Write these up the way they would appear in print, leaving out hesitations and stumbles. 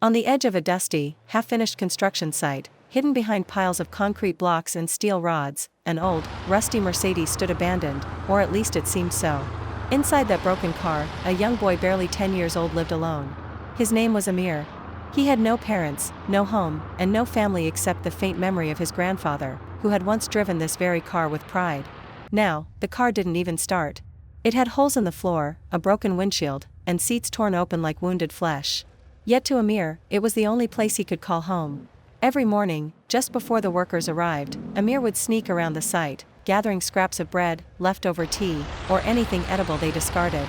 On the edge of a dusty, half-finished construction site, hidden behind piles of concrete blocks and steel rods, an old, rusty Mercedes stood abandoned, or at least it seemed so. Inside that broken car, a young boy barely 10 years old lived alone. His name was Amir. He had no parents, no home, and no family except the faint memory of his grandfather, who had once driven this very car with pride. Now, the car didn't even start. It had holes in the floor, a broken windshield, and seats torn open like wounded flesh. Yet to Amir, it was the only place he could call home. Every morning, just before the workers arrived, Amir would sneak around the site, gathering scraps of bread, leftover tea, or anything edible they discarded.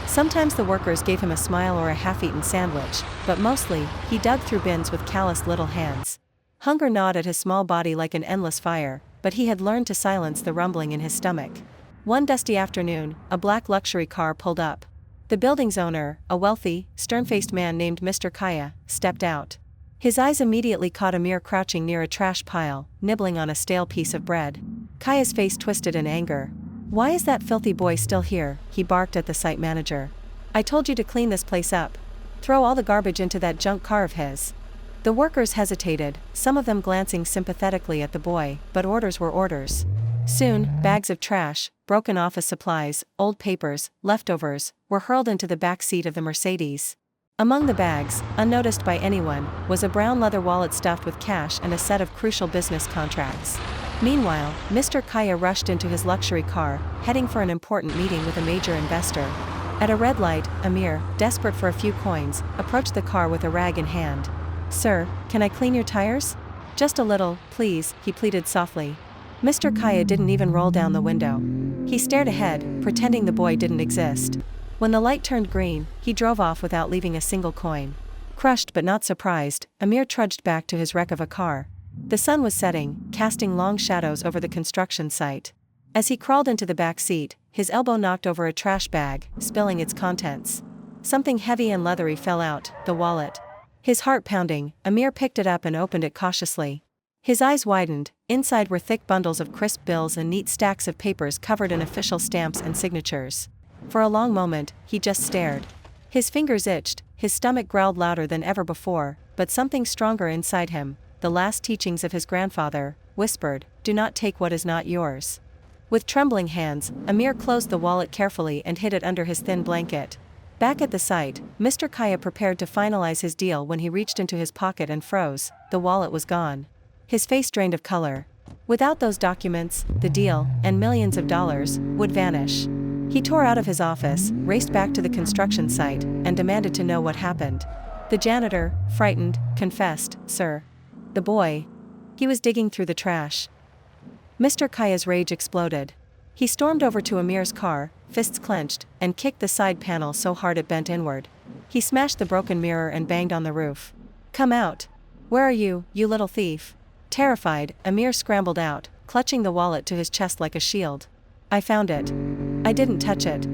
Sometimes the workers gave him a smile or a half-eaten sandwich, but mostly, he dug through bins with calloused little hands. Hunger gnawed at his small body like an endless fire, but he had learned to silence the rumbling in his stomach. One dusty afternoon, a black luxury car pulled up. The building's owner, a wealthy, stern-faced man named Mr. Kaya, stepped out. His eyes immediately caught Amir crouching near a trash pile, nibbling on a stale piece of bread. Kaya's face twisted in anger. "Why is that filthy boy still here?" he barked at the site manager. "I told you to clean this place up. Throw all the garbage into that junk car of his." The workers hesitated, some of them glancing sympathetically at the boy, but orders were orders. Soon, bags of trash, broken office supplies, old papers, leftovers, were hurled into the back seat of the Mercedes. Among the bags, unnoticed by anyone, was a brown leather wallet stuffed with cash and a set of crucial business contracts. Meanwhile, Mr. Kaya rushed into his luxury car, heading for an important meeting with a major investor. At a red light, Amir, desperate for a few coins, approached the car with a rag in hand. "Sir, can I clean your tires?" "Just a little, please," he pleaded softly. Mr. Kaya didn't even roll down the window. He stared ahead, pretending the boy didn't exist. When the light turned green, he drove off without leaving a single coin. Crushed but not surprised, Amir trudged back to his wreck of a car. The sun was setting, casting long shadows over the construction site. As he crawled into the back seat, his elbow knocked over a trash bag, spilling its contents. Something heavy and leathery fell out, the wallet. His heart pounding, Amir picked it up and opened it cautiously. His eyes widened. Inside were thick bundles of crisp bills and neat stacks of papers covered in official stamps and signatures. For a long moment, he just stared. His fingers itched, his stomach growled louder than ever before, but something stronger inside him, the last teachings of his grandfather, whispered, "Do not take what is not yours." With trembling hands, Amir closed the wallet carefully and hid it under his thin blanket. Back at the site, Mr. Kaya prepared to finalize his deal when he reached into his pocket and froze. The wallet was gone. His face drained of color. Without those documents, the deal, and millions of dollars, would vanish. He tore out of his office, raced back to the construction site, and demanded to know what happened. The janitor, frightened, confessed, "Sir. The boy. He was digging through the trash." Mr. Kaya's rage exploded. He stormed over to Amir's car, fists clenched, and kicked the side panel so hard it bent inward. He smashed the broken mirror and banged on the roof. "Come out. Where are you, you little thief?" Terrified, Amir scrambled out, clutching the wallet to his chest like a shield. "I found it. I didn't touch it.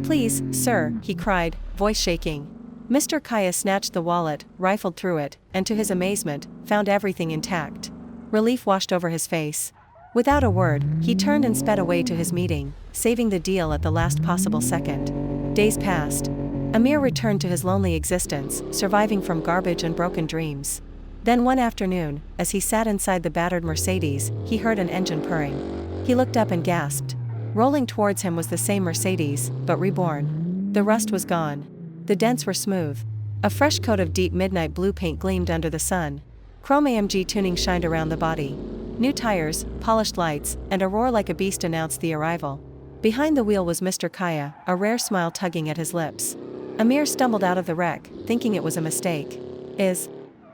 Please, sir," he cried, voice shaking. Mr. Kaya snatched the wallet, rifled through it, and to his amazement, found everything intact. Relief washed over his face. Without a word, he turned and sped away to his meeting, saving the deal at the last possible second. Days passed. Amir returned to his lonely existence, surviving from garbage and broken dreams. Then one afternoon, as he sat inside the battered Mercedes, he heard an engine purring. He looked up and gasped. Rolling towards him was the same Mercedes, but reborn. The rust was gone. The dents were smooth. A fresh coat of deep midnight blue paint gleamed under the sun. Chrome AMG tuning shined around the body. New tires, polished lights, and a roar like a beast announced the arrival. Behind the wheel was Mr. Kaya, a rare smile tugging at his lips. Amir stumbled out of the wreck, thinking it was a mistake.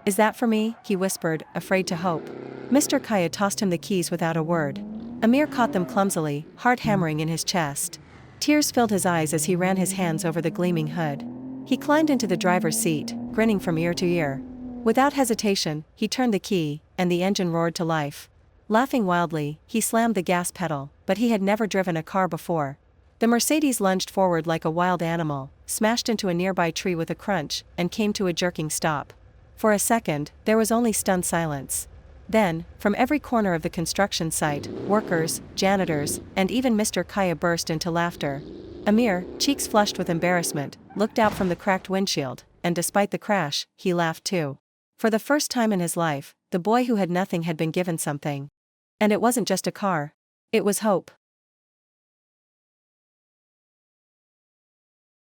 Is that for me?" he whispered, afraid to hope. Mr. Kaya tossed him the keys without a word. Amir caught them clumsily, heart hammering in his chest. Tears filled his eyes as he ran his hands over the gleaming hood. He climbed into the driver's seat, grinning from ear to ear. Without hesitation, he turned the key, and the engine roared to life. Laughing wildly, he slammed the gas pedal, but he had never driven a car before. The Mercedes lunged forward like a wild animal, smashed into a nearby tree with a crunch, and came to a jerking stop. For a second, there was only stunned silence. Then, from every corner of the construction site, workers, janitors, and even Mr. Kaya burst into laughter. Amir, cheeks flushed with embarrassment, looked out from the cracked windshield, and despite the crash, he laughed too. For the first time in his life, the boy who had nothing had been given something. And it wasn't just a car. It was hope.